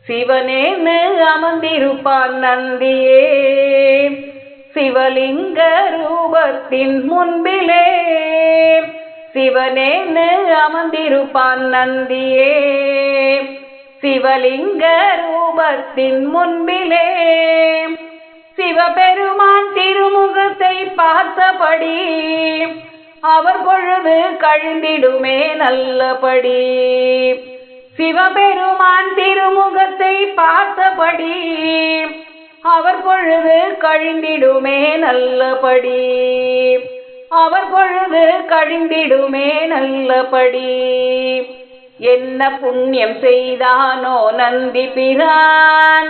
சிவனேன்னு அமர்ந்திருப்பான் நந்தியே, சிவலிங்க ரூபத்தின் முன்பிலே. சிவனேன்னு அமர்ந்திருப்பான் நந்தியே, சிவலிங்க ரூபத்தின் முன்பிலே. சிவபெருமான் திருமுகத்தை பார்த்தபடி அவர் பொழுது கழிந்திடுமே நல்லபடி. சிவபெருமான் திருமுகத்தை பார்த்தபடி அவர் பொழுது கழிந்திடுமே நல்லபடி. அவர் பொழுது கழிந்திடுமே நல்லபடி. என்ன புண்ணியம் செய்தானோ நந்தி பிரான்,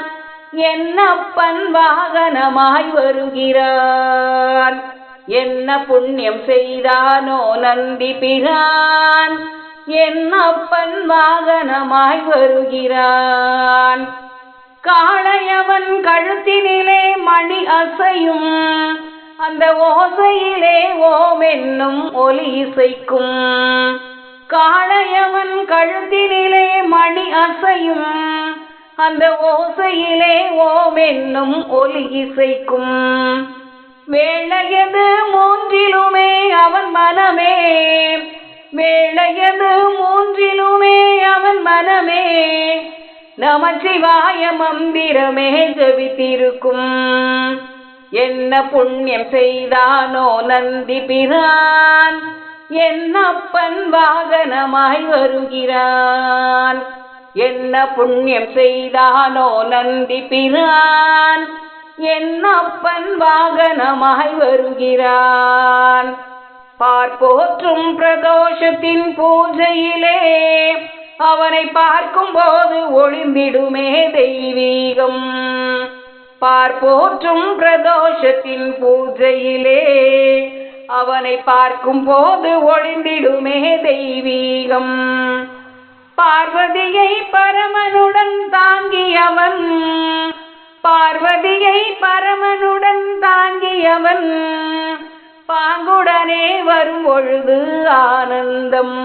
என்னப்பன் வாகனமாய் வருகிறான். என்ன புண்ணியம் செய்தானோ நந்தி பிரான், என்னப்பன் வாகனமாய் வருகிறான். காளையவன் கழுத்தினிலே மணி அசையும், அந்த ஓசையிலே ஓம் என்னும் ஒலி இசைக்கும். காளையவன் கழுத்தினிலே மணி அசையும், அந்த ஓசையிலே ஓம் என்னும் ஒலி இசைக்கும். வேளையது மூன்றிலுமே அவன் மனமே, வேளையது மூன்றிலுமே அவன் மனமே, நமச்சிவாய மந்திரமே ஜபித்திருக்கும். என்ன புண்ணியம் செய்தானோ நந்தி பிரான், என்னப்பன் வாகனமாய் வருகிறான். என்ன புண்ணியம் செய்தானோ நந்தி பிரான், என்னப்பன் வாகனமாய் வருகிறான். பார்ப்போற்றும் பிரதோஷத்தின் பூஜையிலே அவனை பார்க்கும் போது ஒளிந்திடுமே தெய்வீகம். பார்ப்போற்றும் பிரதோஷத்தின் பூஜையிலே அவனை பார்க்கும் போது ஒளிந்திடுமே தெய்வீகம். பார்வதியை பரமனுடன் தாங்கியவன், பார்வதியை பரமனுடன் தாங்கியவன், பாங்குடனே வரும் பொழுது ஆனந்தம்,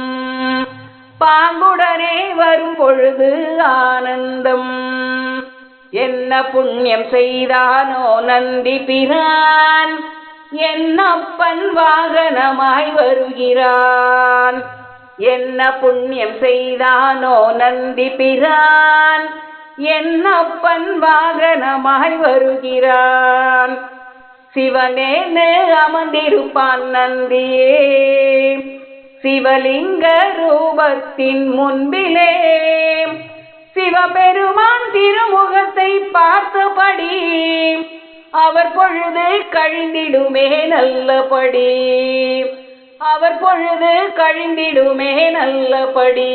பாங்குடனே வரும் பொழுது ஆனந்தம். என்ன புண்ணியம் செய்தானோ நந்தி பிரான், என்னப்பன் வாகனமாய் வருகிறான். என்ன புண்ணியம் செய்தானோ நந்தி பிரான், என்னப்பன் வாகனமாய் வருகிறான். சிவனேன்னு அமர்ந்திருப்பான் நந்தியே, சிவலிங்க ரூபத்தின் முன்பிலே. சிவபெருமான் திருமுகத்தை பார்த்தபடி அவர் பொழுது கழிந்திடுமே நல்லபடி. அவர் பொழுது கழிந்திடுமே நல்லபடி.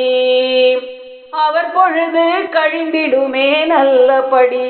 அவர் பொழுது கழிந்திடுமே நல்லபடி.